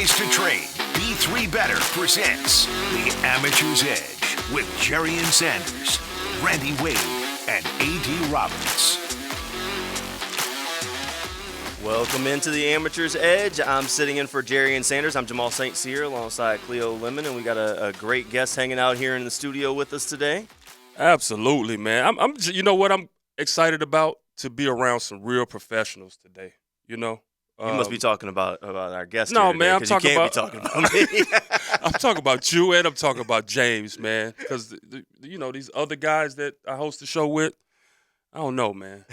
place to train. B3 Better presents The Amateur's Edge with Jerrian Sanders, Randy Wade, and A.D. Roberts. Welcome into The Amateur's Edge. I'm sitting in for Jerrian Sanders. I'm Jamal St. Cyr alongside Cleo Lemon, and we got a great guest hanging out here in the studio with us today. Absolutely, man. I'm you know what I'm excited about? To be around some real professionals today, you know. You must be talking about our guest No, here today, man, I'm 'cause talking you about can't be talking about me. I'm talking about you, and I'm talking about James, man, because you know these other guys that I host the show with, I don't know, man.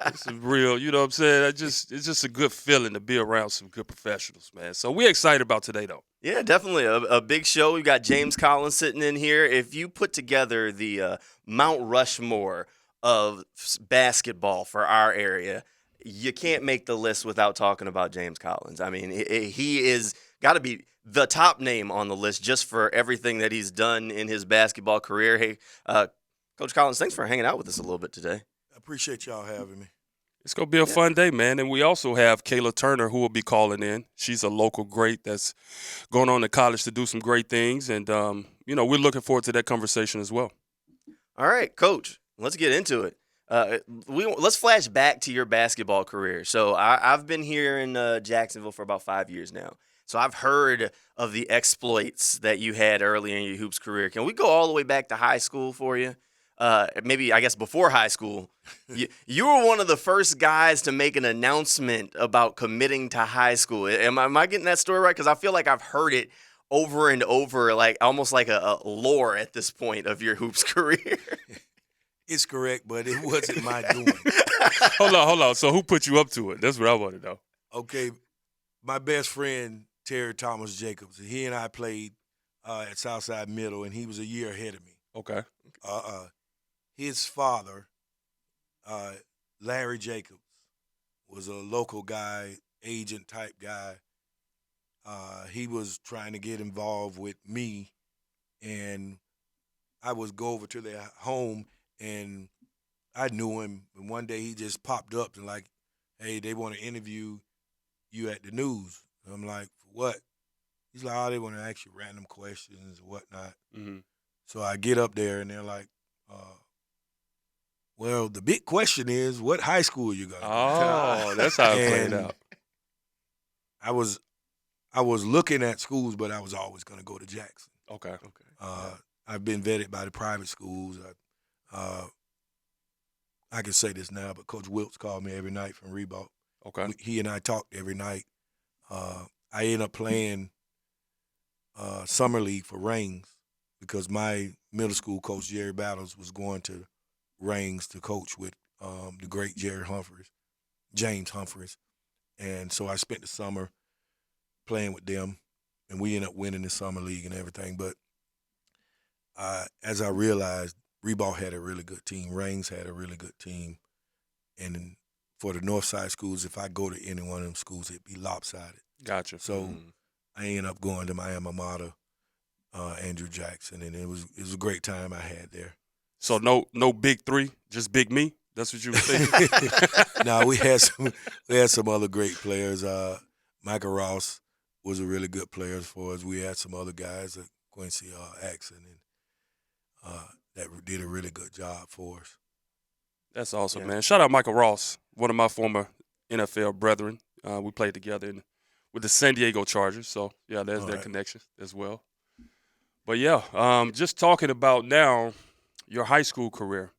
It's real, you know what I'm saying? It's just a good feeling to be around some good professionals, man. So we're excited about today, though. Yeah, definitely a big show. We've got James Collins sitting in here. If you put together the Mount Rushmore of basketball for our area, you can't make the list without talking about James Collins. I mean, he is got to be the top name on the list just for everything that he's done in his basketball career. Hey, Coach Collins, thanks for hanging out with us a little bit today. I appreciate y'all having me. It's going to be a fun day, man. And we also have Kaylah Turner, who will be calling in. She's a local great that's going on to college to do some great things. And, you know, we're looking forward to that conversation as well. All right, Coach, let's get into it. Let's flash back to your basketball career. So I've been here in Jacksonville for about 5 years now. So I've heard of the exploits that you had early in your hoops career. Can we go all the way back to high school for you? Maybe, I guess, before high school. You were one of the first guys to make an announcement about committing to high school. Am I getting that story right? Because I feel like I've heard it over and over, like almost like a lore at this point of your hoops career. It's correct, but it wasn't my doing. Hold on. So who put you up to it? That's what I want to know. Okay, my best friend, Terry Thomas Jacobs, he and I played at Southside Middle, and he was a year ahead of me. Okay. His father, Larry Jacobs, was a local guy, agent-type guy. He was trying to get involved with me, and I would go over to their home, and I knew him. And one day he just popped up and like, hey, they want to interview you at the news. And I'm like, for what? He's like, oh, they want to ask you random questions and whatnot. Mm-hmm. So I get up there, and they're like, well, the big question is, what high school are you going to go to? Oh, that's how it played out. I was looking at schools, but I was always going to go to Jackson. Okay. I've been vetted by the private schools. I can say this now, but Coach Wilkes called me every night from Reebok. Okay. He and I talked every night. I ended up playing summer league for Rings because my middle school coach, Jerry Battles, was going to Rings to coach with the great James Humphreys. And so I spent the summer playing with them, and we ended up winning the summer league and everything. But as I realized, Reebok had a really good team. Rings had a really good team. And for the North Side schools, if I go to any one of them schools, it'd be lopsided. Gotcha. So I ended up going to my alma mater, Andrew Jackson, and it was a great time I had there. So no big three, just big me? That's what you were thinking? No, we had some other great players. Michael Ross was a really good player for us. We had some other guys, like Quincy Axon, and that did a really good job for us. That's awesome, man. Shout out Michael Ross, one of my former NFL brethren. We played together with the San Diego Chargers. So, yeah, there's that connection as well. But, yeah, just talking about now your high school career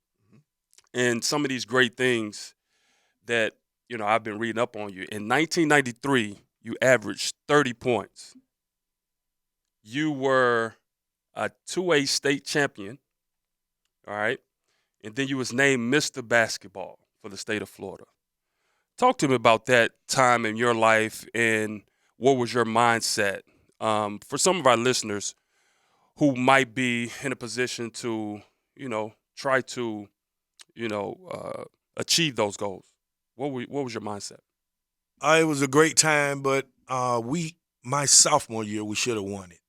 and some of these great things that, you know, I've been reading up on you. In 1993, you averaged 30 points. You were a 2A state champion, all right? And then you was named Mr. Basketball for the state of Florida. Talk to me about that time in your life and what was your mindset for some of our listeners who might be in a position to, you know, try to, you know, achieve those goals. What was your mindset? It was a great time, but my sophomore year, we should have won it.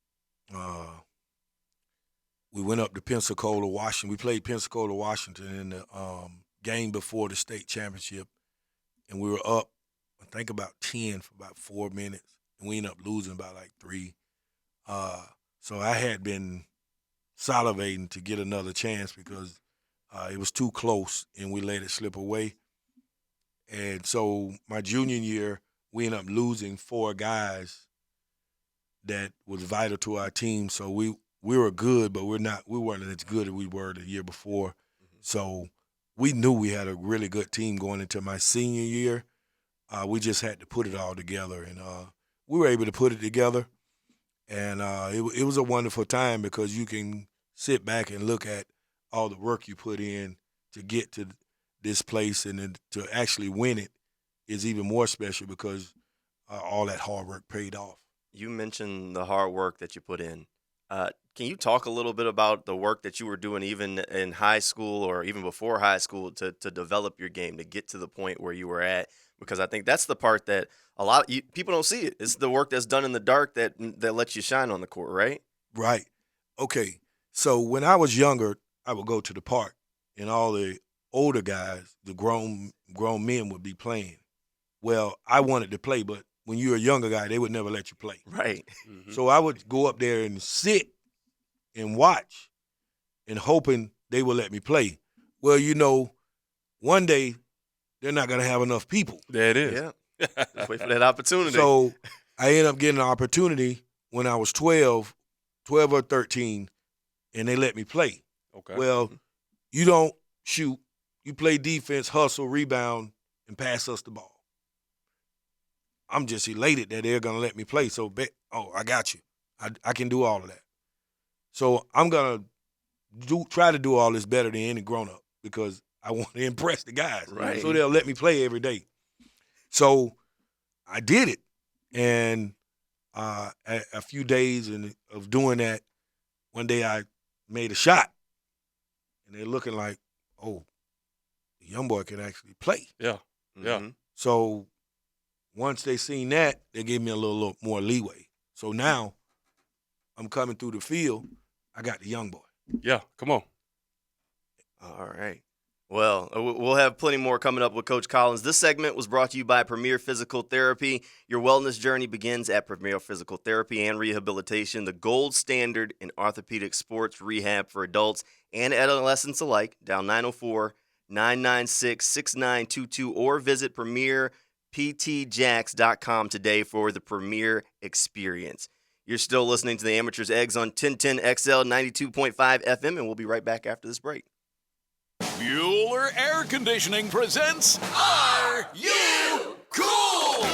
We went up to Pensacola, Washington. We played Pensacola, Washington in the game before the state championship, and we were up, I think, about 10 for about 4 minutes. and we ended up losing by like 3. So I had been salivating to get another chance because it was too close, and we let it slip away. And so my junior year, we ended up losing 4 guys that was vital to our team. So we were good, but we weren't as good as we were the year before. So we knew we had a really good team going into my senior year. We just had to put it all together, and we were able to put it together. And it was a wonderful time because you can sit back and look at all the work you put in to get to this place, and then to actually win it is even more special because all that hard work paid off. You mentioned the hard work that you put in. Can you talk a little bit about the work that you were doing even in high school or even before high school to develop your game, to get to the point where you were at? Because I think that's the part that people don't see it. It's the work that's done in the dark that lets you shine on the court, right? Right. Okay. So when I was younger, I would go to the park, and all the older guys, the grown men, would be playing. Well, I wanted to play, but when you're a younger guy, they would never let you play. Right. Mm-hmm. So I would go up there and sit and watch and hoping they would let me play. Well, one day they're not going to have enough people. There it is. Yeah. Just wait for that opportunity. So I ended up getting an opportunity when I was 12 or 13, and they let me play. Okay. Well, you don't shoot. You play defense, hustle, rebound, and pass us the ball. I'm just elated that they're going to let me play. So, I got you. I can do all of that. So I'm going to try to do all this better than any grown-up because I want to impress the guys. Right. So they'll let me play every day. So I did it. And a few days of doing that, one day I made a shot. And they're looking like, oh, the young boy can actually play. Yeah. Yeah. Mm-hmm. So once they seen that, they gave me a little more leeway. So now I'm coming through the field. I got the young boy. Yeah. Come on. All right. Well, we'll have plenty more coming up with Coach Collins. This segment was brought to you by Premier Physical Therapy. Your wellness journey begins at Premier Physical Therapy and Rehabilitation, the gold standard in orthopedic sports rehab for adults and adolescents alike. Dial 904-996-6922 or visit PremierPTJax.com today for the Premier experience. You're still listening to the Amateurs Eggs on 1010 XL 92.5 FM, and we'll be right back after this break. Bueller Air Conditioning presents Are You Cool?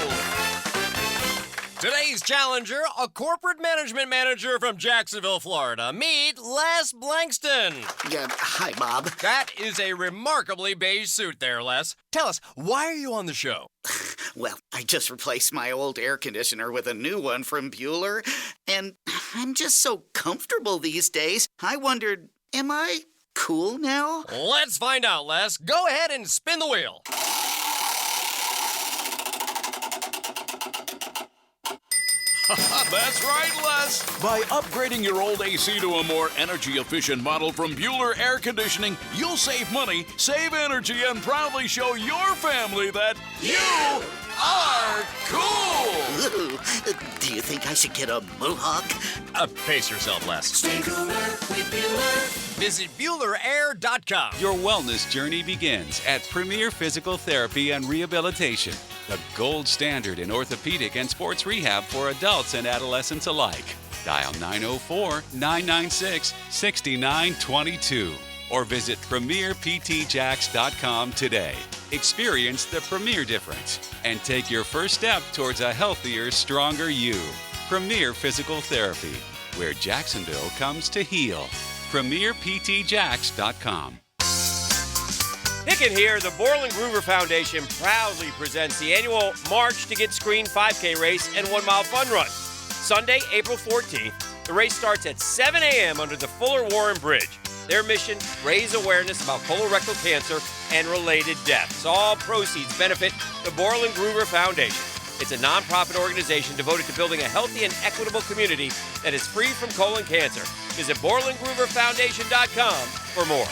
Today's challenger, a corporate management manager from Jacksonville, Florida. Meet Les Blankston. Yeah, hi, Bob. That is a remarkably beige suit there, Les. Tell us, why are you on the show? Well, I just replaced my old air conditioner with a new one from Bueller, and I'm just so comfortable these days. I wondered, am I cool now? Let's find out, Les. Go ahead and spin the wheel. That's right, Les. By upgrading your old AC to a more energy-efficient model from Bueller Air Conditioning, you'll save money, save energy, and proudly show your family that you are cool. Ooh, do you think I should get a mohawk? Pace yourself, Les. Stay cooler with Bueller. Visit BuellerAir.com. Your wellness journey begins at Premier Physical Therapy and Rehabilitation, the gold standard in orthopedic and sports rehab for adults and adolescents alike. Dial 904-996-6922 or visit PremierPTJax.com today. Experience the Premier difference and take your first step towards a healthier, stronger you. Premier Physical Therapy, where Jacksonville comes to heal. PremierPTJax.com. Hicken here. The Borland Groover Foundation proudly presents the annual March to Get Screened 5K race and 1 mile fun run. Sunday, April 14th. The race starts at 7 a.m. under the Fuller Warren Bridge. Their mission, raise awareness about colorectal cancer and related deaths. All proceeds benefit the Borland Groover Foundation. It's a nonprofit organization devoted to building a healthy and equitable community that is free from colon cancer. Visit BorlandGrooverFoundation.com for more.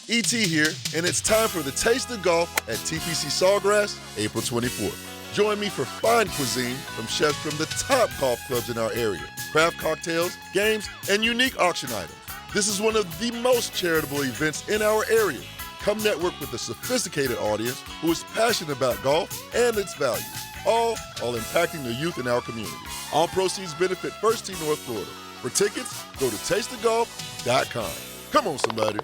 E.T. here, and it's time for the Taste of Golf at TPC Sawgrass, April 24th. Join me for fine cuisine from chefs from the top golf clubs in our area, craft cocktails, games, and unique auction items. This is one of the most charitable events in our area. Come network with a sophisticated audience who is passionate about golf and its values, all impacting the youth in our community. All proceeds benefit First Tee North Florida. For tickets, go to tasteofgolf.com. Come on, somebody.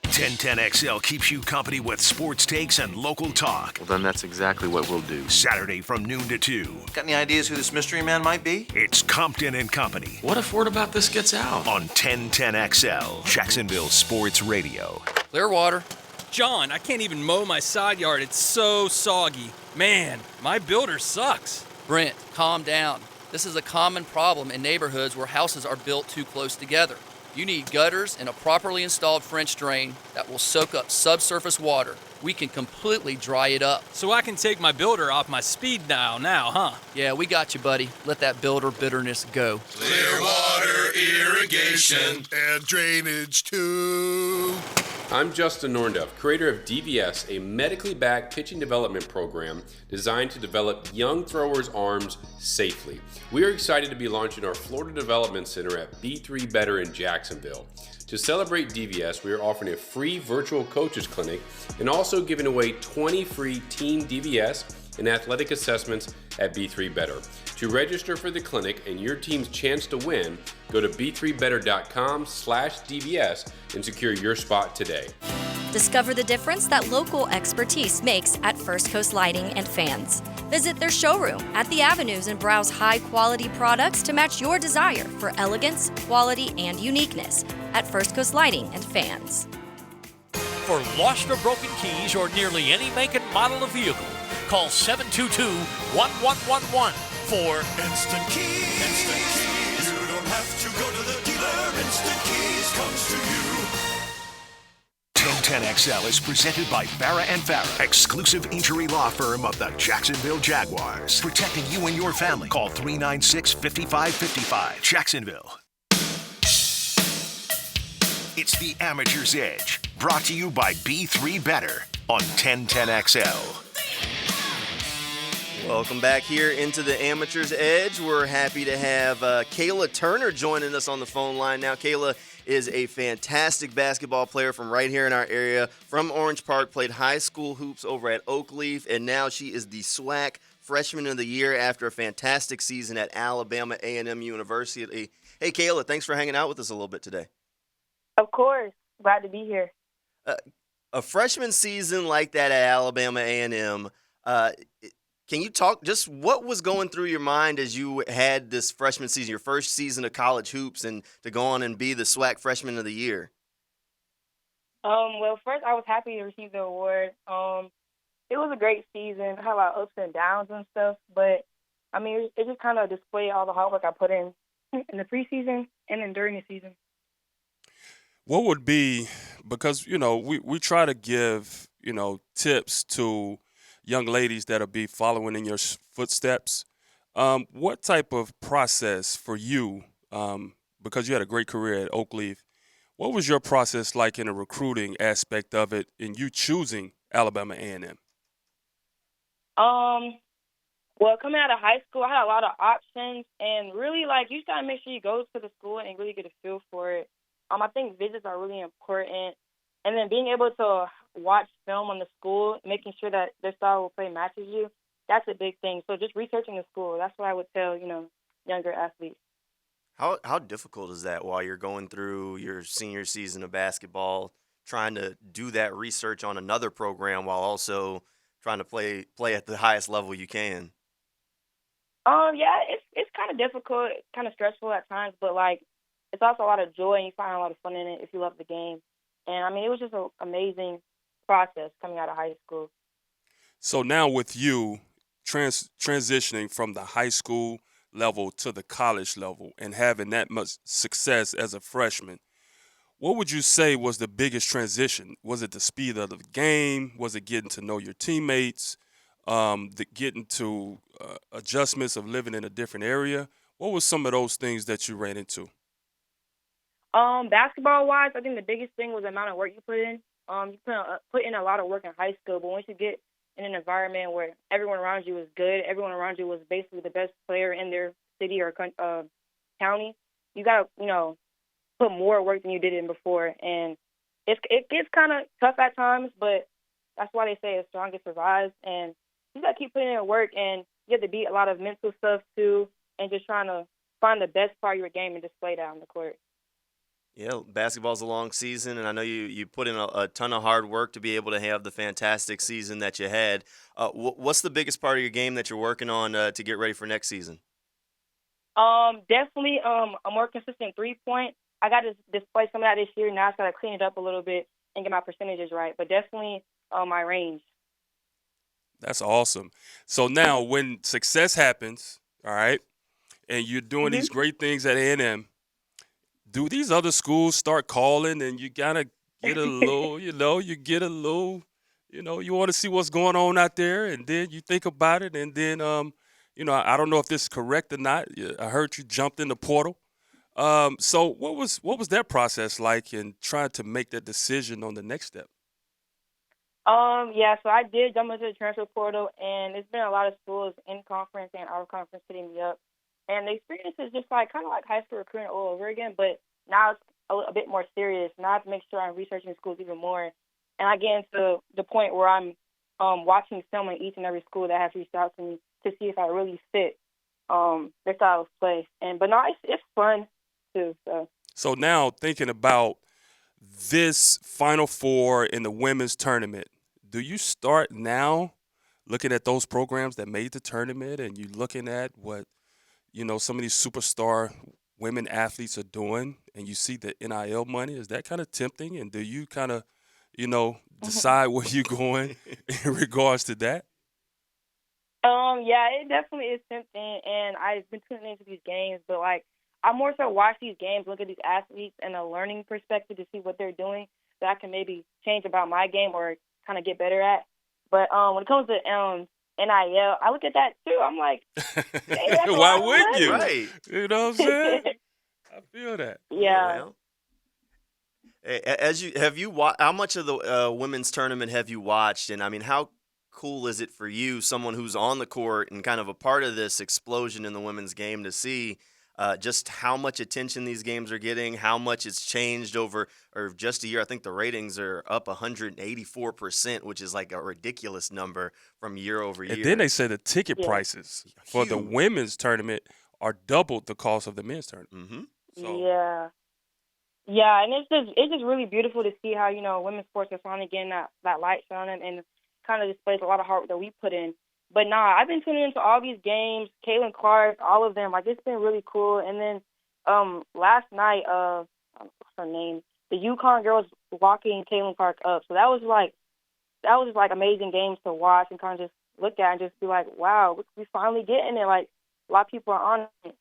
1010XL keeps you company with sports takes and local talk. Well, then that's exactly what we'll do. Saturday from noon to 2. Got any ideas who this mystery man might be? It's Compton and Company. What if word about this gets out? On 1010XL, Jacksonville Sports Radio. Clearwater. John, I can't even mow my side yard. It's so soggy. Man, my builder sucks. Brent, calm down. This is a common problem in neighborhoods where houses are built too close together. You need gutters and a properly installed French drain that will soak up subsurface water. We can completely dry it up. So I can take my builder off my speed dial now, huh? Yeah, we got you, buddy. Let that builder bitterness go. Clearwater irrigation and drainage too. I'm Justin Nornduff, creator of DVS, a medically backed pitching development program designed to develop young throwers' arms safely. We are excited to be launching our Florida Development Center at B3 Better in Jacksonville. To celebrate DVS, we are offering a free virtual coaches clinic and also giving away 20 free team DVS and athletic assessments at B3 Better. To register for the clinic and your team's chance to win, go to b3better.com/DVS and secure your spot today. Discover the difference that local expertise makes at First Coast Lighting and Fans. Visit their showroom at the Avenues and browse high-quality products to match your desire for elegance, quality, and uniqueness at First Coast Lighting and Fans. For lost or broken keys or nearly any make and model of vehicle, call 722-1111 for Instant Keys. Instant Keys. You don't have to go to the dealer. Instant Keys comes to you. 1010XL is presented by Farah and Farah, exclusive injury law firm of the Jacksonville Jaguars. Protecting you and your family. Call 396-5555. Jacksonville. It's the Amateur's Edge, brought to you by B3 Better on 1010XL. Welcome back here into the Amateur's Edge. We're happy to have Kaylah Turner joining us on the phone line now. Kaylah is a fantastic basketball player from right here in our area, from Orange Park, played high school hoops over at Oakleaf, and now she is the SWAC Freshman of the Year after a fantastic season at Alabama A&M University. Hey, Kaylah, thanks for hanging out with us a little bit today. Of course. Glad to be here. A freshman season like that at Alabama A&M, can you talk just what was going through your mind as you had this freshman season, your first season of college hoops, and to go on and be the SWAC Freshman of the Year? Well, first I was happy to receive the award. It was a great season. I had a lot of ups and downs and stuff, but I mean, it just kind of displayed all the hard work I put in the preseason and then during the season. What would be, because, we try to give, tips to young ladies that'll be following in your footsteps. What type of process for you, because you had a great career at Oakleaf, what was your process like in the recruiting aspect of it in you choosing Alabama A&M? Well, coming out of high school, I had a lot of options, and really, you just got to make sure you go to the school and really get a feel for it. I think visits are really important, and then being able to watch film on the school, making sure that their style of play matches you, that's a big thing. So just researching the school, that's what I would tell, younger athletes. How difficult is that while you're going through your senior season of basketball, trying to do that research on another program while also trying to play at the highest level you can? Yeah, it's kind of difficult, kind of stressful at times, but it's also a lot of joy, and you find a lot of fun in it if you love the game. And it was just an amazing process coming out of high school. So now with you transitioning from the high school level to the college level and having that much success as a freshman, what would you say was the biggest transition? Was it the speed of the game? Was it getting to know your teammates? Getting to adjustments of living in a different area? What were some of those things that you ran into? Basketball-wise, I think the biggest thing was the amount of work you put in. You put in a lot of work in high school, but once you get in an environment where everyone around you is good, everyone around you was basically the best player in their city or county, you got to, put more work than you did in before. And it gets kind of tough at times, but that's why they say the strongest survives. And you got to keep putting in work, and you have to beat a lot of mental stuff too, and just trying to find the best part of your game and display that on the court. Yeah, basketball's a long season, and I know you put in a ton of hard work to be able to have the fantastic season that you had. What's the biggest part of your game that you're working on to get ready for next season? Definitely a more consistent three-point. I got to display some of that this year. Now I just got to clean it up a little bit and get my percentages right, but definitely my range. That's awesome. So now when success happens, all right, and you're doing these great things at A&M, do these other schools start calling and you gotta get a little, you get a little, you want to see what's going on out there, and then you think about it, and then, I don't know if this is correct or not. I heard you jumped in the portal. So what was that process like in trying to make that decision on the next step? Yeah, so I did jump into the transfer portal, and there's been a lot of schools in conference and out of conference hitting me up. And the experience is just kind of like high school recruiting all over again, but now it's a bit more serious. Now I have to make sure I'm researching schools even more. And I get into the point where I'm watching film in each and every school that has reached out to me to see if I really fit their style of play. But no, it's fun too. So now thinking about this Final Four in the women's tournament, do you start now looking at those programs that made the tournament, and you looking at what some of these superstar women athletes are doing, and you see the NIL money? Is that kind of tempting? And do you kind of, decide where you're going in regards to that? Yeah, it definitely is tempting, and I've been tuning into these games, but I more so watch these games, look at these athletes in a learning perspective to see what they're doing that I can maybe change about my game or kind of get better at. But when it comes to NIL, I look at that too. I'm like, hey, why wouldn't you? Right. You know what I'm saying? I feel that. Yeah. How much of the women's tournament have you watched? And I mean, how cool is it for you, someone who's on the court and kind of a part of this explosion in the women's game, to see just how much attention these games are getting, how much it's changed over just a year? I think the ratings are up 184%, which is like a ridiculous number from year over year. And then they say the ticket prices for the women's tournament are double the cost of the men's tournament. Mm-hmm. So. Yeah, and it's just really beautiful to see how women's sports are finally getting that light shone and kind of displays a lot of hard work that we put in. But I've been tuning into all these games, Caitlin Clark, all of them. It's been really cool. And then last night, what's her name? The UConn girls locking Caitlin Clark up. So that was just like amazing games to watch and kind of just look at and just be like, wow, we finally getting it. Like, a lot of people are on it.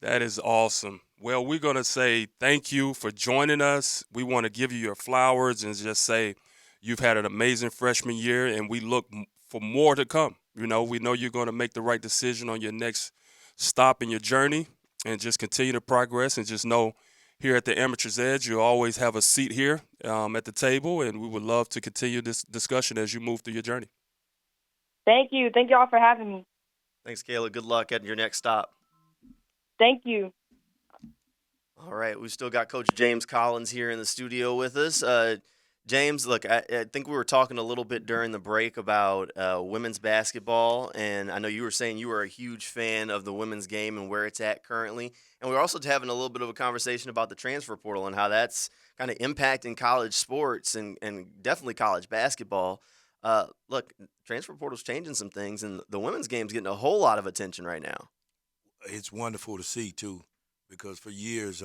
That is awesome. Well, we're going to say thank you for joining us. We want to give you your flowers and just say you've had an amazing freshman year, and we look for more to come. We know you're going to make the right decision on your next stop in your journey, and just continue to progress, and just know here at the Amateur's Edge, you'll always have a seat here at the table, and we would love to continue this discussion as you move through your journey. Thank you. Thank you all for having me. Thanks, Kaylah. Good luck at your next stop. Thank you. All right, we've still got Coach James Collins here in the studio with us. James, look, I think we were talking a little bit during the break about women's basketball, and I know you were saying you were a huge fan of the women's game and where it's at currently. And we were also having a little bit of a conversation about the transfer portal and how that's kind of impacting college sports and definitely college basketball. Look, transfer portal's changing some things, and the women's game's getting a whole lot of attention right now. It's wonderful to see, too, because for years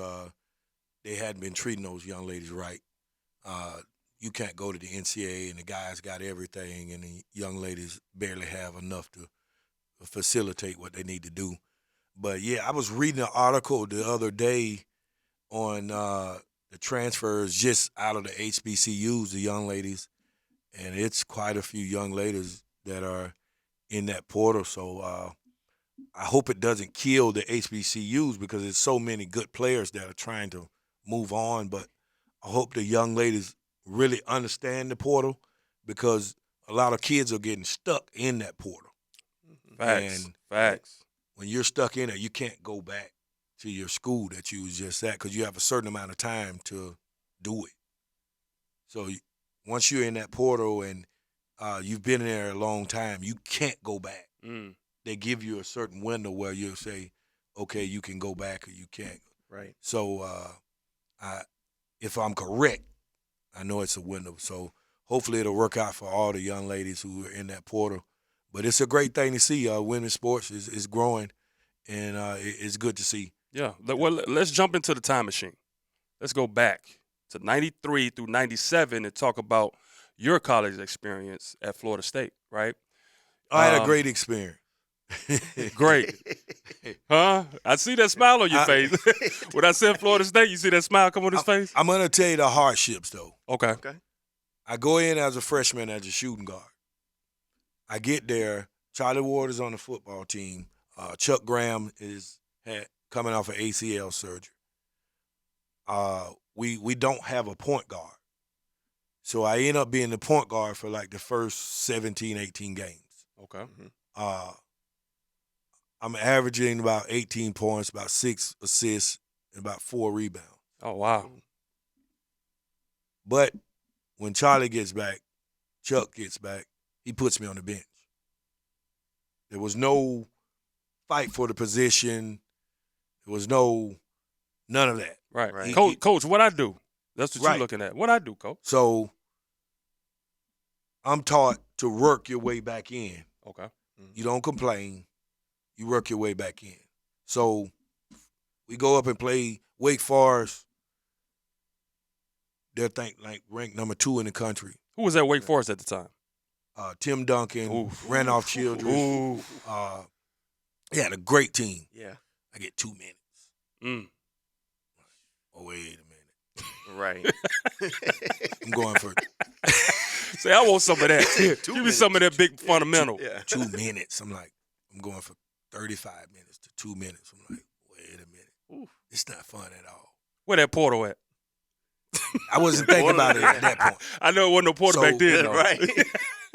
they hadn't been treating those young ladies right. You can't go to the NCAA and the guys got everything and the young ladies barely have enough to facilitate what they need to do. But, yeah, I was reading an article the other day on the transfers just out of the HBCUs, the young ladies, and it's quite a few young ladies that are in that portal. So I hope it doesn't kill the HBCUs because there's so many good players that are trying to move on. But I hope the young ladies really understand the portal because a lot of kids are getting stuck in that portal. Facts. And Facts. when you're stuck in it, you can't go back to your school that you was just at because you have a certain amount of time to do it. So once you're in that portal and you've been there a long time, you can't go back. They give you a certain window where you'll say, okay, you can go back or you can't. Right. So if I'm correct, I know it's a window. So hopefully it'll work out for all the young ladies who are in that portal. But it's a great thing to see. Women's sports is growing, and it's good to see. Yeah. Well, let's jump into the time machine. Let's go back to 93 through 97 and talk about your college experience at Florida State, right? I had a great experience. Great. Huh? I see that smile on your face. When I said Florida State, you see that smile come on his face? I'm going to tell you the hardships, though. Okay. I go in as a freshman as a shooting guard. I get there. Charlie Ward is on the football team. Chuck Graham is coming off of ACL surgery. We don't have a point guard. So I end up being the point guard for like the first 17, 18 games. Okay. I'm averaging about 18 points, about 6 assists, and about 4 rebounds. Oh, wow. But when Charlie gets back, Chuck gets back, he puts me on the bench. There was no fight for the position. There was none of that. Right. Coach, what I do? That's what you're looking at. What I do, Coach? So I'm taught to work your way back in. Okay. You don't complain. You work your way back in. So we go up and play Wake Forest. They're ranked number 2 in the country. Who was at Wake Forest at the time? Tim Duncan, Randolph Childress. He had a great team. Yeah. I get 2 minutes. Oh, wait a minute. Right. I'm going for Say, I want some of that. Give me some of that big fundamental. 2 minutes. I'm going for 35 minutes to 2 minutes. I'm like, wait a minute. Oof. It's not fun at all. Where that portal at? I wasn't thinking about it at that point. I know it wasn't no portal back then, though. Right.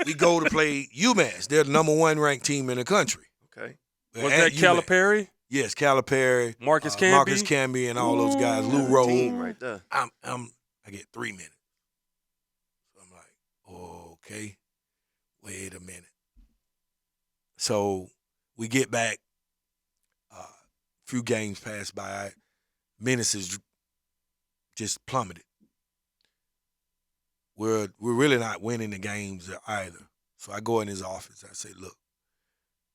We go to play UMass. They're the number 1 ranked team in the country. Okay. Was that Calipari? Yes, Calipari. Marcus Camby? Marcus Camby and all those guys. Lou Rowe. Team right there. I get 3 minutes. So I'm like, okay, wait a minute. So we get back. A few games pass by. Minutes is just plummeted. We're really not winning the games either. So I go in his office. I say, look,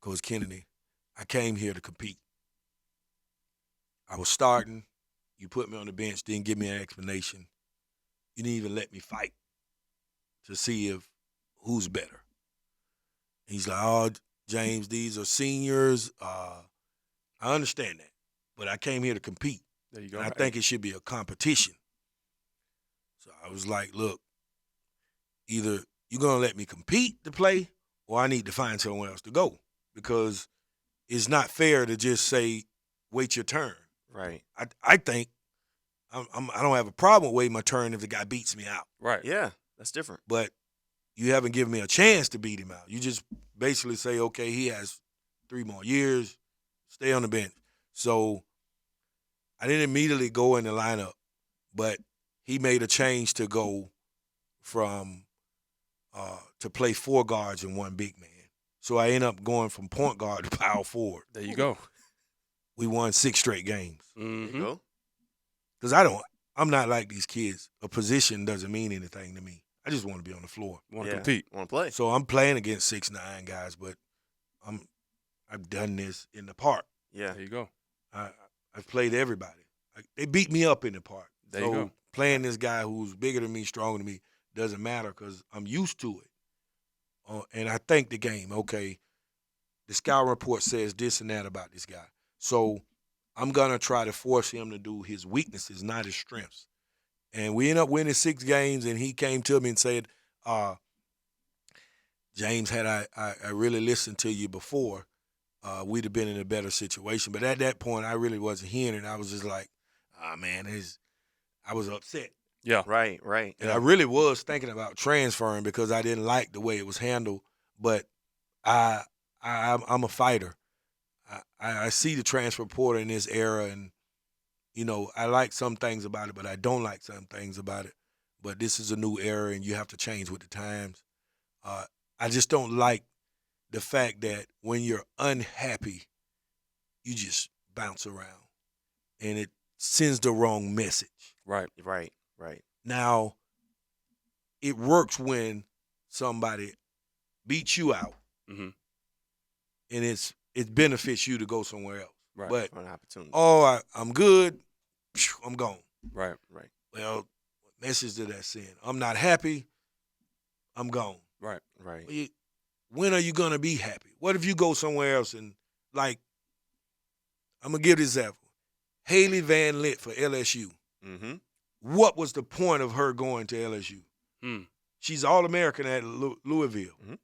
Coach Kennedy, I came here to compete. I was starting. You put me on the bench, didn't give me an explanation. You didn't even let me fight to see who's better. He's like, oh, James, these are seniors. I understand that. But I came here to compete. There you go. And I think it should be a competition. So I was like, look, either you're going to let me compete to play or I need to find somewhere else to go because it's not fair to just say, wait your turn. Right. I think I don't have a problem with waiting my turn if the guy beats me out. Right. Yeah, that's different. But you haven't given me a chance to beat him out. You just basically say, okay, he has 3 more years, stay on the bench. So I didn't immediately go in the lineup, but he made a change to go from to play 4 guards and 1 big man. So I ended up going from point guard to power forward. There you go. We won 6 straight games. There you go. Because I'm not like these kids. A position doesn't mean anything to me. I just want to be on the floor. Want to compete. Want to play. So I'm playing against 6'9" guys, but I've done this in the park. Yeah. There you go. I've played everybody. They beat me up in the park. There you go. Playing this guy who's bigger than me, stronger than me, doesn't matter because I'm used to it. And I think the game, okay, the scout report says this and that about this guy. So I'm going to try to force him to do his weaknesses, not his strengths. And we ended up winning 6 games, and he came to me and said, James, had I really listened to you before, we'd have been in a better situation. But at that point, I really wasn't hearing it. I was just like, man, I was upset. Yeah. Right. And I really was thinking about transferring because I didn't like the way it was handled. But I'm a fighter. I see the transfer portal in this era, and I like some things about it, but I don't like some things about it. But this is a new era, and you have to change with the times. I just don't like the fact that when you're unhappy, you just bounce around, and it sends the wrong message. Right. Now, it works when somebody beats you out, mm-hmm. and it benefits you to go somewhere else. Right. But an opportunity. I'm good, I'm gone. Right. Well, what message did that send? I'm not happy, I'm gone. Right. Right. Well, when are you gonna be happy? What if you go somewhere else and like? I'm gonna give this example. Haley Van Lent for LSU. Mm-hmm. What was the point of her going to LSU? She's All-American at Louisville. Mm-hmm.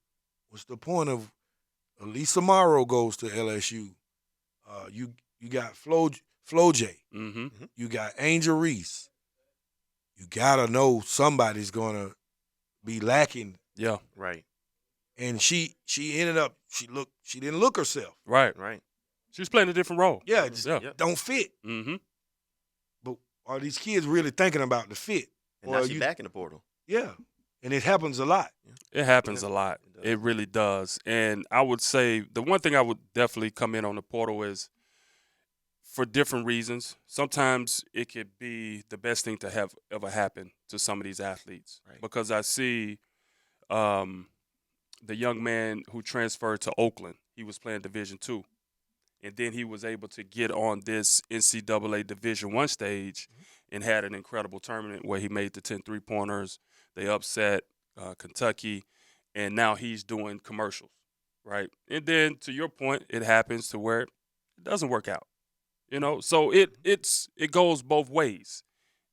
What's the point of Lisa Morrow goes to LSU? You got Flo J. Mm-hmm. You got Angel Reese. You gotta know somebody's gonna be lacking. Yeah. Right. And she ended up she didn't look herself. Right. She was playing a different role. Yeah, just don't fit. Mm-hmm. But are these kids really thinking about the fit? And now she's back in the portal. Yeah. And it happens a lot. It happens a lot. It really does. And I would say the one thing I would definitely come in on the portal is for different reasons. Sometimes it could be the best thing to have ever happen to some of these athletes. Right. Because I see the young man who transferred to Oakland, he was playing Division II. And then he was able to get on this NCAA Division I stage and had an incredible tournament where he made the 10 3-pointers. They upset Kentucky, and now he's doing commercials, right? And then to your point, it happens to where it doesn't work out, So it goes both ways,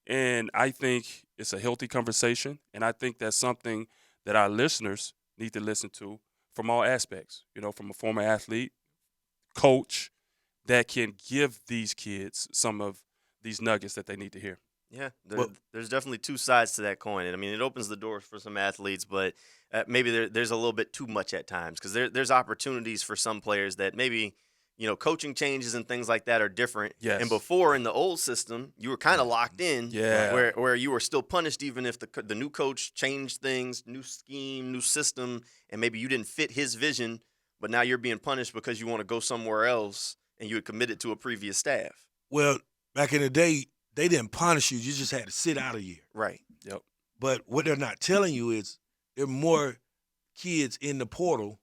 and I think it's a healthy conversation, and I think that's something that our listeners need to listen to from all aspects. From a former athlete, coach, that can give these kids some of these nuggets that they need to hear. Yeah, there's definitely two sides to that coin. And I mean, it opens the door for some athletes, but maybe there's a little bit too much at times because there's opportunities for some players that maybe, coaching changes and things like that are different. Yes. And before in the old system, you were kind of locked in, where you were still punished even if the new coach changed things, new scheme, new system, and maybe you didn't fit his vision, but now you're being punished because you want to go somewhere else and you had committed to a previous staff. Well, back in the day, they didn't punish you. You just had to sit out a year. Right. Yep. But what they're not telling you is there are more kids in the portal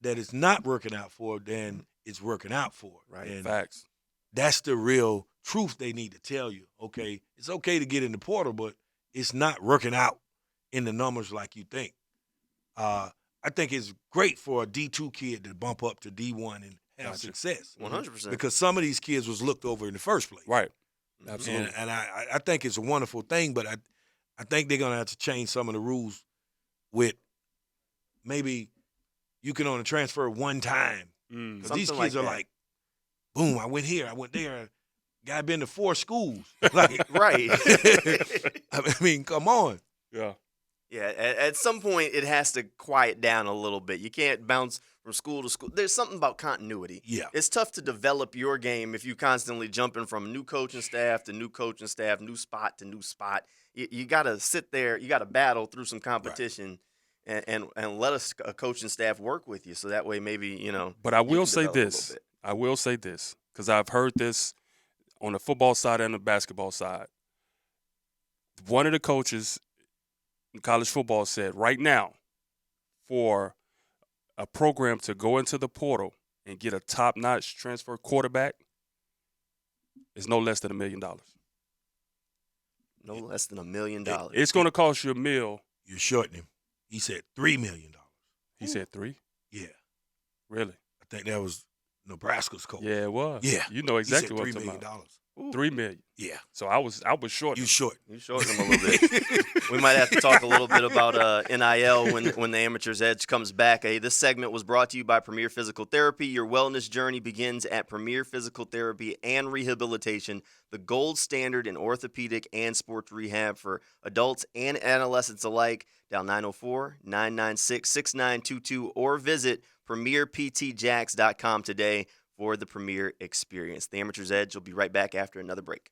that it's not working out for than it's working out for. Right. And facts. That's the real truth they need to tell you. Okay, it's okay to get in the portal, but it's not working out in the numbers like you think. I think it's great for a D2 kid to bump up to D1 and have success. 100%. Because some of these kids was looked over in the first place. Right. Absolutely. And I think it's a wonderful thing, but I think they're going to have to change some of the rules with maybe you can only transfer one time. Because these kids are like, boom, I went here, I went there. Guy been to 4 schools. Like, right. I mean, come on. Yeah. Yeah, at some point it has to quiet down a little bit. You can't bounce from school to school. There's something about continuity. Yeah. It's tough to develop your game if you constantly jumping from new coaching staff to new coaching staff, new spot to new spot. You got to sit there. You got to battle through some competition and let a coaching staff work with you so that way maybe, But I will say this. I will say this because I've heard this on the football side and the basketball side. One of the coaches in college football said right now for a program to go into the portal and get a top-notch transfer quarterback is no less than $1 million. No less than $1 million. It's going to cost you $1 million. You're shorting him. He said $3 million. He said 3? Yeah. Really? I think that was Nebraska's coach. Yeah, it was. Yeah. You know exactly he said what I'm $3 talking million. about. $3 million. Yeah. So I was short. You short. You shorted him a little bit. We might have to talk a little bit about NIL when the Amateur's Edge comes back. Hey, this segment was brought to you by Premier Physical Therapy. Your wellness journey begins at Premier Physical Therapy and Rehabilitation, the gold standard in orthopedic and sports rehab for adults and adolescents alike. Dial 904-996-6922 or visit premierptjax.com today for the Premier experience. The Amateur's Edge will be right back after another break.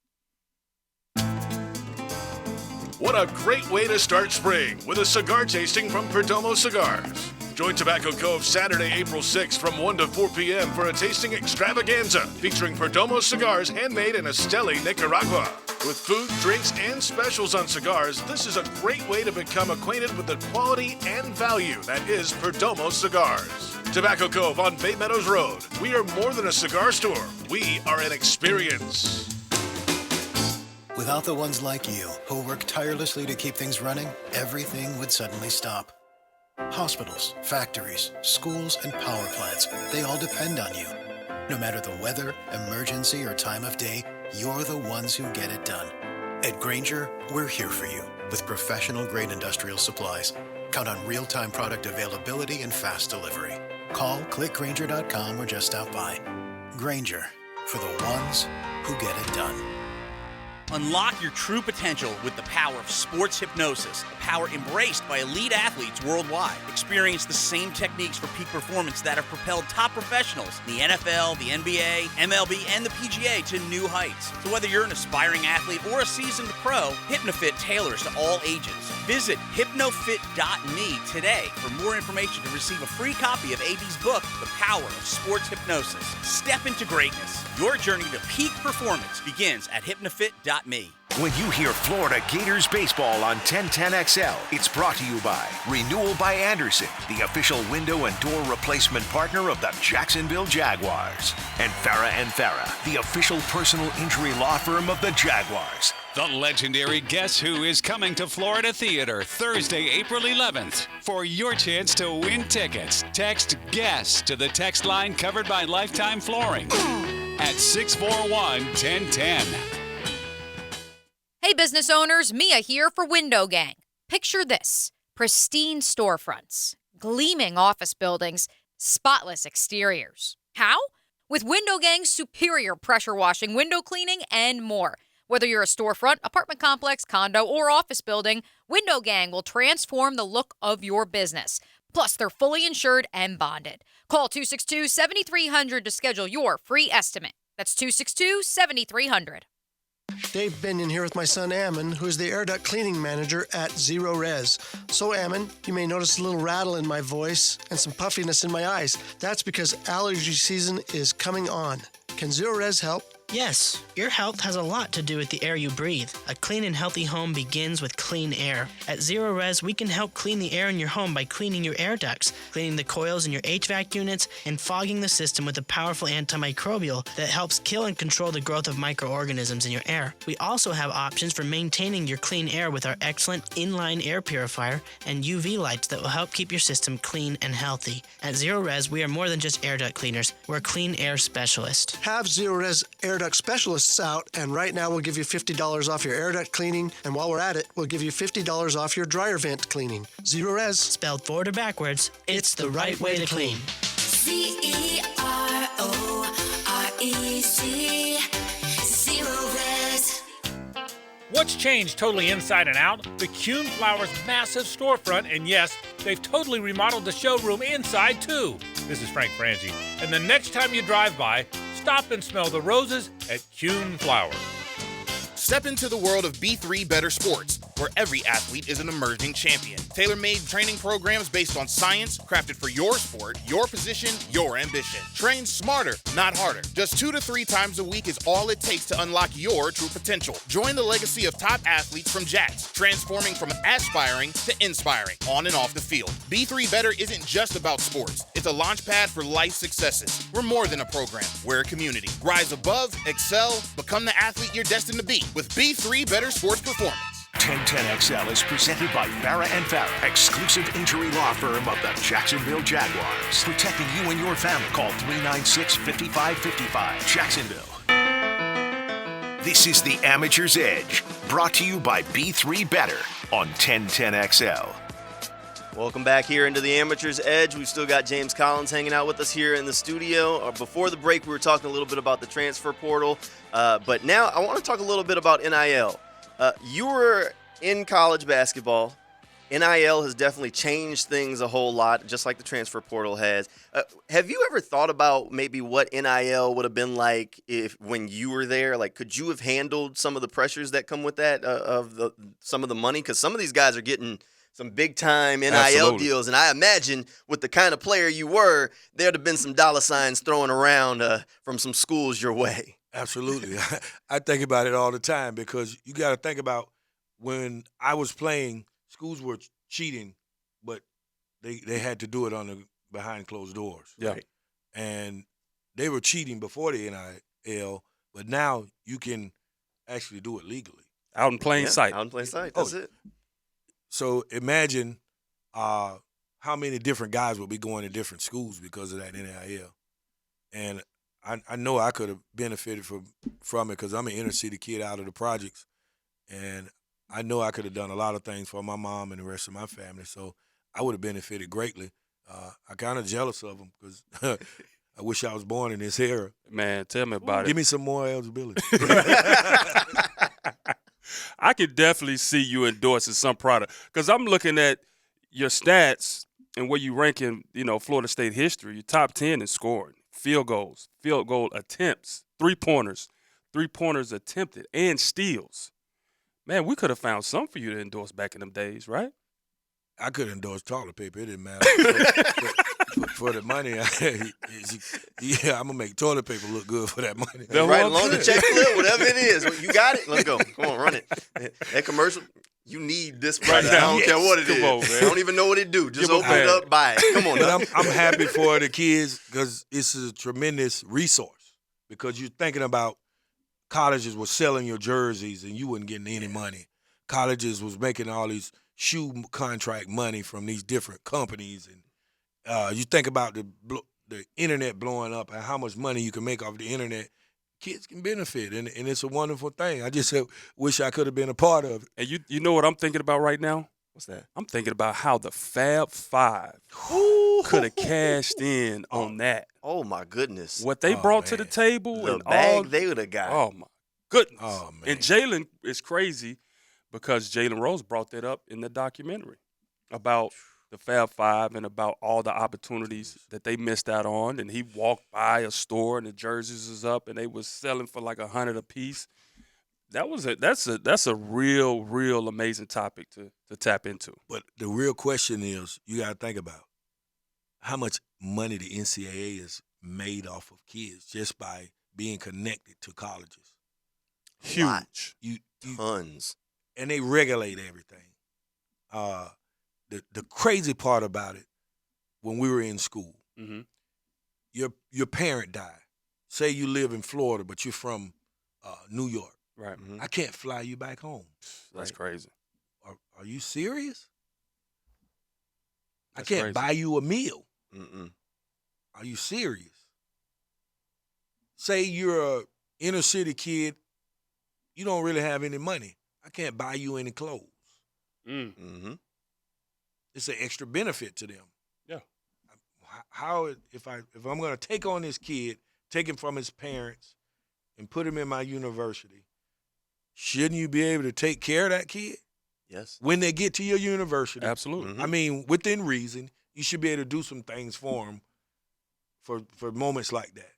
What a great way to start spring with a cigar tasting from Perdomo Cigars. Join Tobacco Cove Saturday, April 6th from 1 to 4 p.m. for a tasting extravaganza featuring Perdomo cigars handmade in Esteli, Nicaragua. With food, drinks, and specials on cigars, this is a great way to become acquainted with the quality and value that is Perdomo Cigars. Tobacco Cove on Bay Meadows Road. We are more than a cigar store. We are an experience. Without the ones like you, who work tirelessly to keep things running, everything would suddenly stop. Hospitals, factories, schools, and power plants, they all depend on you. No matter the weather, emergency, or time of day, you're the ones who get it done. At Grainger, we're here for you with professional-grade industrial supplies. Count on real-time product availability and fast delivery. Call, click Grainger.com, or just stop by. Grainger, for the ones who get it done. Unlock your true potential with the power of sports hypnosis, a power embraced by elite athletes worldwide. Experience the same techniques for peak performance that have propelled top professionals in the NFL, the NBA, MLB, and the PGA to new heights. So whether you're an aspiring athlete or a seasoned pro, HypnoFit tailors to all ages. Visit hypnofit.me today for more information to receive a free copy of AD's book, The Power of Sports Hypnosis. Step into greatness. Your journey to peak performance begins at hypnofit.me. When you hear Florida Gators baseball on 1010XL, it's brought to you by Renewal by Anderson, the official window and door replacement partner of the Jacksonville Jaguars, and Farah & Farah, the official personal injury law firm of the Jaguars. The legendary Guess Who is coming to Florida Theater Thursday, April 11th. For your chance to win tickets, text GUESS to the text line covered by Lifetime Flooring at 641-1010. Hey business owners, Mia here for Window Gang. Picture this: pristine storefronts, gleaming office buildings, spotless exteriors. How? With Window Gang's superior pressure washing, window cleaning, and more. Whether you're a storefront, apartment complex, condo, or office building, Window Gang will transform the look of your business. Plus, they're fully insured and bonded. Call 262-7300 to schedule your free estimate. That's 262-7300. Dave Binion here with my son Ammon, who is the air duct cleaning manager at Zero Res. So Ammon, you may notice a little rattle in my voice and some puffiness in my eyes. That's because allergy season is coming on. Can Zero Res help? Yes, your health has a lot to do with the air you breathe. A clean and healthy home begins with clean air. At Zero Res, we can help clean the air in your home by cleaning your air ducts, cleaning the coils in your HVAC units, and fogging the system with a powerful antimicrobial that helps kill and control the growth of microorganisms in your air. We also have options for maintaining your clean air with our excellent inline air purifier and UV lights that will help keep your system clean and healthy. At Zero Res, we are more than just air duct cleaners. We're a clean air specialist. Have Zero Res air duct specialists out, and right now we'll give you $50 off your air duct cleaning, and while we're at it, we'll give you $50 off your dryer vent cleaning. Zero Res. Spelled forward or backwards, it's the right way to clean. CEROREC. Zero Res. What's changed totally inside and out? The Kuhn Flowers massive storefront, and yes, they've totally remodeled the showroom inside too. This is Frank Frangie, and the next time you drive by, stop and smell the roses at Kuhn Flowers. Step into the world of B3 Better Sports, where every athlete is an emerging champion. Tailor-made training programs based on science, crafted for your sport, your position, your ambition. Train smarter, not harder. Just 2 to 3 times a week is all it takes to unlock your true potential. Join the legacy of top athletes from Jax, transforming from aspiring to inspiring, on and off the field. B3 Better isn't just about sports. It's a launch pad for life successes. We're more than a program. We're a community. Rise above, excel, become the athlete you're destined to be with B3 Better Sports Performance. 1010XL is presented by Farah & Farah, exclusive injury law firm of the Jacksonville Jaguars. Protecting you and your family. Call 396-5555. Jacksonville. This is the Amateur's Edge, brought to you by B3 Better on 1010XL. Welcome back here into the Amateur's Edge. We've still got James Collins hanging out with us here in the studio. Before the break, we were talking a little bit about the transfer portal, but now I want to talk a little bit about NIL. You were in college basketball. NIL has definitely changed things a whole lot, just like the transfer portal has. Have you ever thought about maybe what NIL would have been like when you were there? Like, could you have handled some of the pressures that come with that, some of the money? Because some of these guys are getting some big-time NIL Absolutely. deals, and I imagine with the kind of player you were, there'd have been some dollar signs thrown around from some schools your way. Absolutely. I think about it all the time because you got to think about when I was playing, schools were cheating, but they had to do it behind closed doors. Yeah. Right? And they were cheating before the NIL, but now you can actually do it legally. Out in plain sight. Out in plain sight. That's it. So imagine how many different guys will be going to different schools because of that NIL. And I know I could have benefited from it because I'm an inner city kid out of the projects. And I know I could have done a lot of things for my mom and the rest of my family. So I would have benefited greatly. I'm kind of jealous of them because I wish I was born in this era. Man, tell me about it. Give me some more eligibility. I could definitely see you endorsing some product because I'm looking at your stats and where you rank in, Florida State history. You're top 10 in scoring, field goals, field goal attempts, three-pointers attempted, and steals. Man, we could have found some for you to endorse back in them days, right? I could endorse toilet paper. It didn't matter. For the money, I'm going to make toilet paper look good for that money. Right along the check clip, whatever it is. You got it? Let's go. Come on, run it. That commercial, you need this right now. I don't care what it is. Come on, man. I don't even know what it do. Just open it up, buy it. Come on. But I'm happy for the kids because it's a tremendous resource because you're thinking about colleges were selling your jerseys and you weren't getting any money. Colleges was making all these shoe contract money from these different companies. And you think about the internet blowing up and how much money you can make off the internet. Kids can benefit, and it's a wonderful thing. I just wish I could have been a part of it. And you know what I'm thinking about right now? What's that? I'm thinking about how the Fab Five could have cashed in on that. Oh, my goodness. What they brought to the table. The and bag all, they would have got. Oh, my goodness. Oh, man. And Jalen is crazy because Jalen Rose brought that up in the documentary about the Fab Five and about all the opportunities that they missed out on. And he walked by a store and the jerseys was up and they was selling for like $100 a piece. That's a real amazing topic to tap into. But the real question is, you got to think about how much money the NCAA has made off of kids just by being connected to colleges. Huge. Tons. And they regulate everything. The crazy part about it, when we were in school, mm-hmm. your parent died. Say you live in Florida, but you're from New York. Right. Mm-hmm. I can't fly you back home. That's crazy. Are you serious? That's I can't crazy. buy you a meal. Mm-mm. Are you serious? Say you're a inner city kid, you don't really have any money. I can't buy you any clothes. Mm-hmm. It's an extra benefit to them. Yeah. How if I'm going to take on this kid, take him from his parents, and put him in my university, shouldn't you be able to take care of that kid? Yes. When they get to your university. Absolutely. Mm-hmm. I mean, within reason, you should be able to do some things for them for moments like that.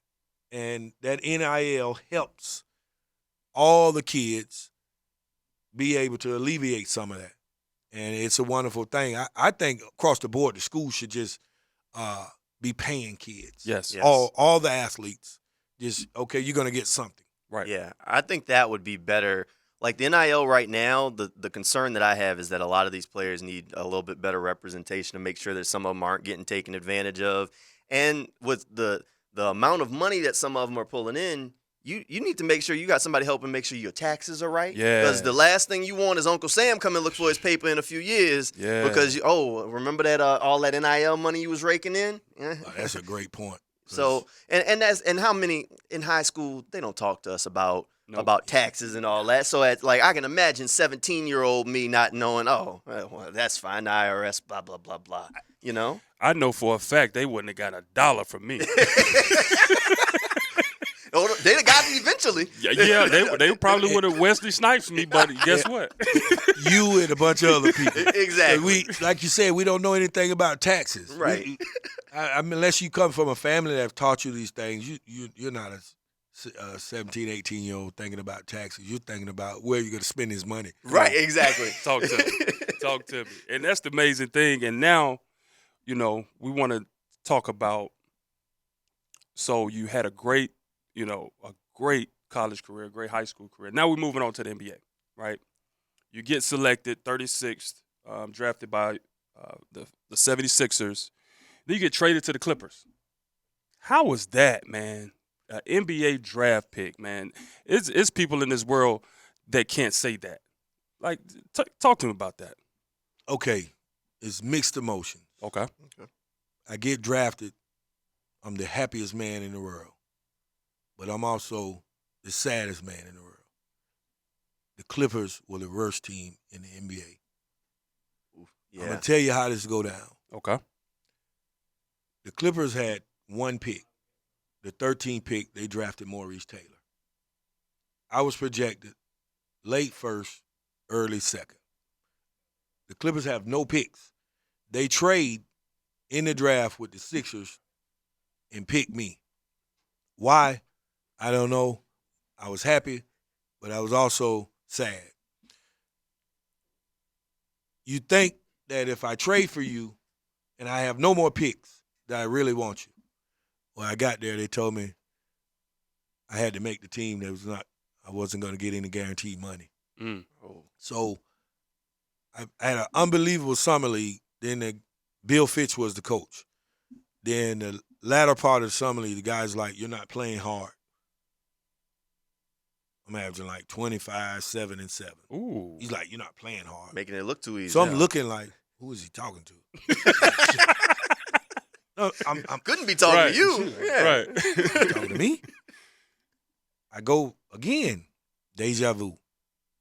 And that NIL helps all the kids be able to alleviate some of that. And it's a wonderful thing. I think across the board, the school should just be paying kids. Yes. All the athletes. Just, okay, you're going to get something. Right. Yeah, I think that would be better. Like the NIL right now, the concern that I have is that a lot of these players need a little bit better representation to make sure that some of them aren't getting taken advantage of. And with the amount of money that some of them are pulling in, you need to make sure you got somebody helping make sure your taxes are right. Yeah. Because the last thing you want is Uncle Sam come and look for his paper in a few years. Yeah. Because, remember that all that NIL money you was raking in? Yeah. Oh, that's a great point. So and how many in high school they don't talk to us about about taxes and all that. So I can imagine 17-year-old me not knowing, well, that's fine, the IRS, blah, blah, blah, blah, you know? I know for a fact they wouldn't have got $1 from me. They'd have got it eventually. Yeah, they probably would have Wesley Snipes me, but guess what? You and a bunch of other people. Exactly. We, like you said, we don't know anything about taxes. Right. I mean, unless you come from a family that have taught you these things, you're not a 17, 18-year-old thinking about taxes. You're thinking about where you're going to spend his money. Right, exactly. Talk to me. Talk to me. And that's the amazing thing. And now, we want to talk about, so you had a great college career, great high school career. Now we're moving on to the NBA, right? You get selected, 36th, drafted by the 76ers. Then you get traded to the Clippers. How was that, man? An NBA draft pick, man. It's people in this world that can't say that. Like, talk to me about that. Okay. It's mixed emotions. Okay. I get drafted. I'm the happiest man in the world. But I'm also the saddest man in the world. The Clippers were the worst team in the NBA. Yeah. I'm going to tell you how this go down. Okay. The Clippers had one pick. The 13th pick, they drafted Maurice Taylor. I was projected late first, early second. The Clippers have no picks. They trade in the draft with the Sixers and pick me. Why? I don't know. I was happy, but I was also sad. You think that if I trade for you and I have no more picks, that I really want you. When I got there, they told me I had to make the team. I wasn't going to get any guaranteed money. So I had an unbelievable summer league. Then Bill Fitch was the coach. Then the latter part of the summer league, the guy's like, you're not playing hard. I'm averaging like 25, 7, and 7. Ooh. He's like, you're not playing hard. Making it look too easy. So I'm looking like, who is he talking to? No, I'm couldn't be talking to you. Yeah. Right. Talking to me? I go again, deja vu.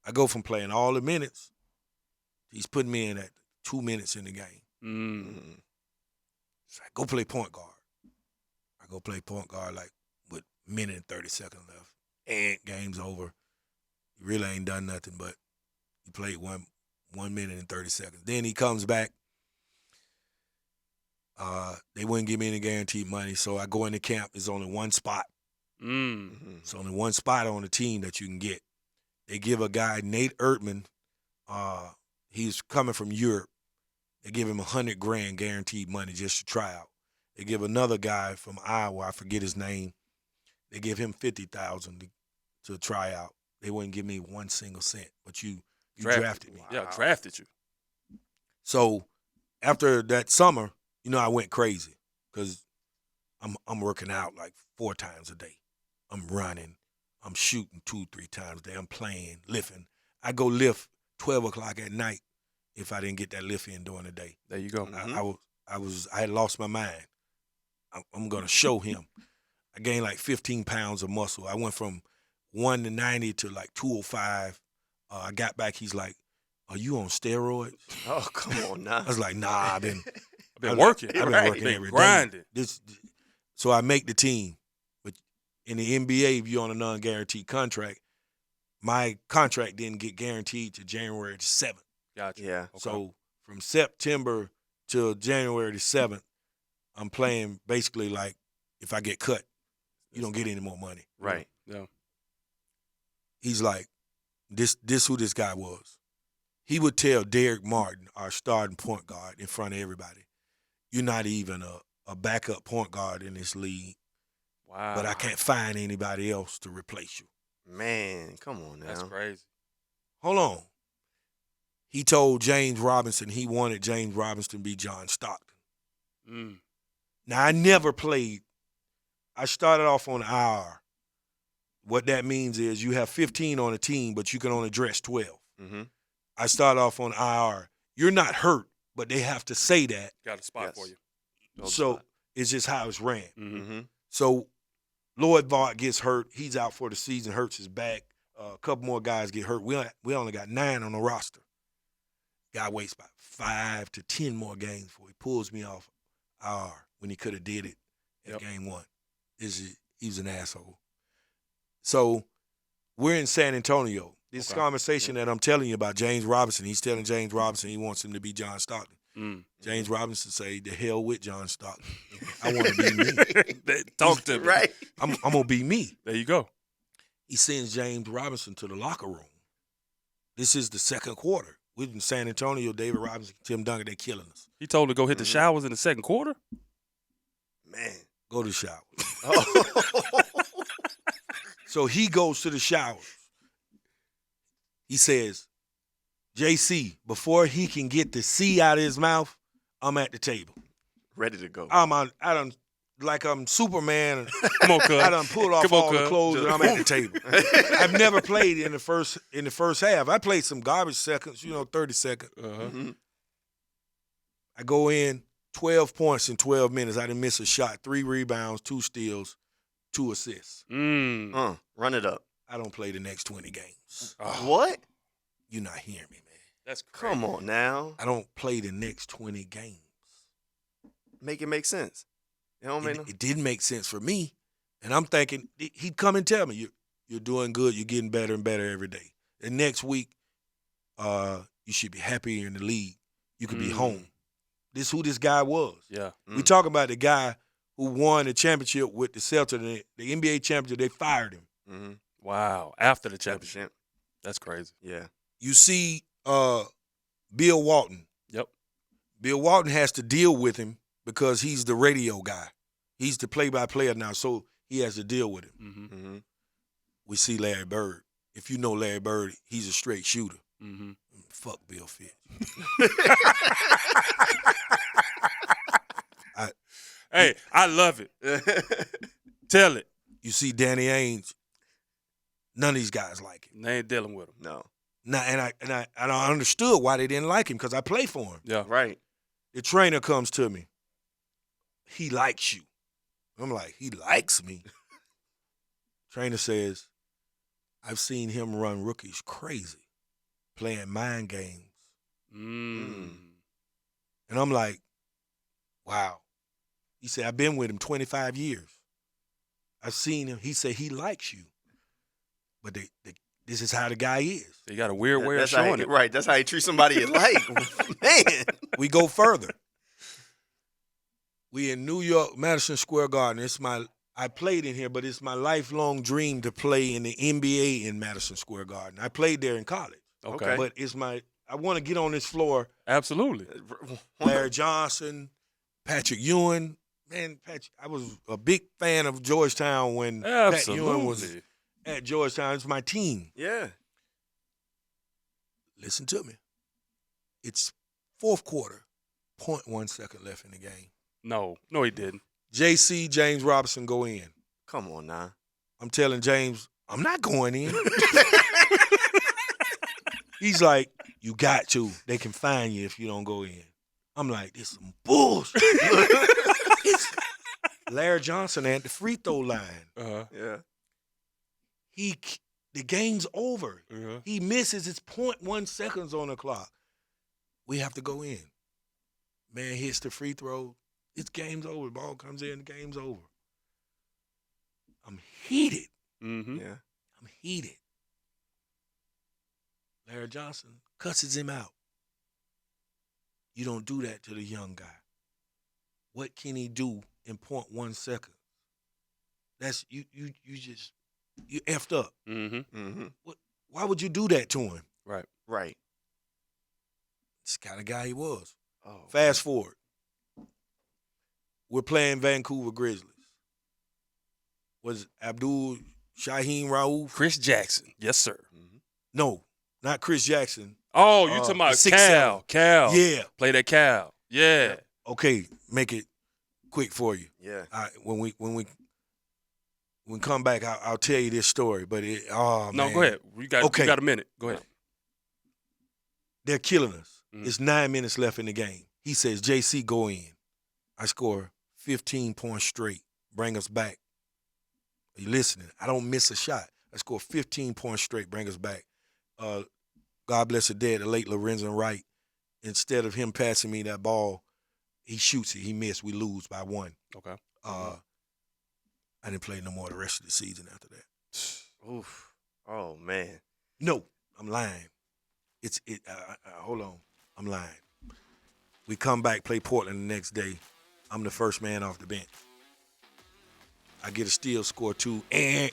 I go from playing all the minutes, he's putting me in at 2 minutes in the game. So I go play point guard. I go play point guard like with a minute and 30 seconds left. And game's over. He really ain't done nothing, but he played 1 minute and 30 seconds. Then he comes back. They wouldn't give me any guaranteed money, so I go into camp. There's only one spot. It's only one spot on the team that you can get. They give a guy, Nate Ertman, he's coming from Europe. They give him $100,000 guaranteed money just to try out. They give another guy from Iowa, I forget his name. They give him $50,000 to try out. They wouldn't give me one single cent, but you drafted me. Yeah, drafted you. So after that summer, I went crazy because I'm working out like 4 times a day. I'm running. I'm shooting 2-3 times a day. I'm playing, lifting. I go lift 12 o'clock at night if I didn't get that lift in during the day. There you go. I had lost my mind. I'm going to show him. I gained like 15 pounds of muscle. I went from 190 to like 205. I got back. He's like, "Are you on steroids?" Oh, come on now. I was like, "Nah, I've been working. I've been working every grinding. day." So I make the team. But in the NBA, if you're on a non-guaranteed contract, my contract didn't get guaranteed to January 7th. Gotcha. Yeah. Okay. So from September till January the 7th, I'm playing basically like if I get cut, you don't get any more money. Right. Yeah. He's like, this who this guy was. He would tell Derek Martin, our starting point guard, in front of everybody, you're not even a backup point guard in this league. Wow. But I can't find anybody else to replace you. Man, come on now. That's crazy. Hold on. He told James Robinson he wanted James Robinson to be John Stockton. Now, I never played. I started off on IR. What that means is you have 15 on a team, but you can only dress 12. I started off on IR. You're not hurt, but they have to say that. Got a spot for you. So it's just how it's ran. So Lloyd Vaught gets hurt. He's out for the season, hurts his back. A couple more guys get hurt. We only got 9 on the roster. Guy waits about 5 to 10 more games before he pulls me off IR when he could have did it at game 1. He was an asshole. So we're in San Antonio. This conversation that I'm telling you about James Robinson, he's telling James Robinson he wants him to be John Stockton. James Robinson say, the hell with John Stockton. I want to be me. Talk to me. Right. I'm going to be me. There you go. He sends James Robinson to the locker room. This is the second quarter. We're in San Antonio, David Robinson, Tim Duncan, they're killing us. He told him to go hit the showers in the second quarter? Man. Go to the shower. So he goes to the showers. He says, JC, before he can get the C out of his mouth, I'm at the table. Ready to go. I'm Superman. Come on, cuz. I done pulled off all the clothes and I'm at the table. I've never played in the first half. I played some garbage seconds, 30 seconds. I go in, 12 points in 12 minutes. I didn't miss a shot, 3 rebounds, 2 steals, 2 assists. Run it up. I don't play the next 20 games. What? You're not hearing me, man. That's crazy. Come on now. I don't play the next 20 games. Make it make sense. You know what I mean? It didn't make sense for me. And I'm thinking, he'd come and tell me, you're doing good, you're getting better and better every day. And next week, you should be happier in the league. You could be home. This is who this guy was. Yeah. We talking about the guy who won the championship with the Celtics, the NBA championship, they fired him. Wow. After the championship. That's crazy. Yeah. You see Bill Walton. Yep. Bill Walton has to deal with him because he's the radio guy. He's the play-by-player now, so he has to deal with him. We see Larry Bird. If you know Larry Bird, he's a straight shooter. Fuck Bill Fitch. I love it. Tell it. You see Danny Ainge, none of these guys like him. They ain't dealing with him. No. And I understood why they didn't like him because I play for him. Yeah. Right. The trainer comes to me. He likes you. I'm like, he likes me. Trainer says, I've seen him run rookies crazy, playing mind games. And I'm like, wow. He said, I've been with him 25 years. I've seen him. He said he likes you. But this is how the guy is. He got a weird way of showing it. Right. That's how he treats somebody you like. Man. We go further. We in New York, Madison Square Garden. I played in here, but it's my lifelong dream to play in the NBA in Madison Square Garden. I played there in college. Okay. But I want to get on this floor. Absolutely. Larry Johnson, Patrick Ewing. Man, Patrick, I was a big fan of Georgetown when Pat Ewing was at Georgetown. It's my team. Yeah. Listen to me. It's fourth quarter, 0.1 second left in the game. No, he didn't. JC, James Robinson go in. Come on now. I'm telling James, I'm not going in. He's like, you got to. They can find you if you don't go in. I'm like, this is some bullshit. Larry Johnson at the free throw line. Yeah. The game's over. He misses. It's 0.1 seconds on the clock. We have to go in. Man hits the free throw. It's game's over. Ball comes in, the game's over. I'm heated. Yeah. I'm heated. Larry Johnson cusses him out. You don't do that to the young guy. What can he do in 0.1 seconds? That's you effed up. Why would you do that to him? Right. It's the kind of guy he was. Oh. Fast forward. We're playing Vancouver Grizzlies. Was Abdul Shaheen Raouf? Chris Jackson. Yes, sir. No, not Chris Jackson. Oh, you talking about Cal. Cal. Yeah. Play that Cal. Yeah. Okay, make it quick for you. Yeah. When we come back, I'll tell you this story. But No, man. go ahead. You got a minute. Go ahead. They're killing us. It's 9 minutes left in the game. He says, JC, go in. I score 15 points straight. Bring us back. Are you listening? I don't miss a shot. I scored 15 points straight, bring us back. God bless the dead, the late Lorenzen Wright. Instead of him passing me that ball, he shoots it. He missed. We lose by 1. Okay. I didn't play no more the rest of the season after that. Oof. Oh, man. No, I'm lying. Hold on. I'm lying. We come back, play Portland the next day. I'm the first man off the bench. I get a steal, score 2, and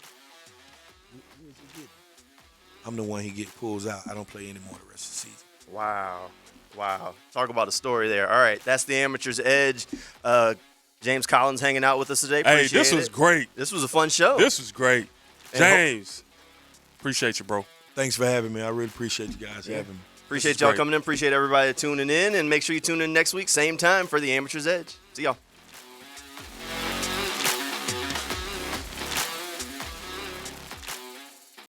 I'm the one he pulls out. I don't play anymore the rest of the season. Wow. Talk about a story there. All right, that's the Amateur's Edge. James Collins hanging out with us today. Hey, this was great. This was a fun show. This was great. James, appreciate you, bro. Thanks for having me. I really appreciate you guys having me. Appreciate y'all coming in. Appreciate everybody tuning in. And make sure you tune in next week, same time, for the Amateur's Edge. See y'all.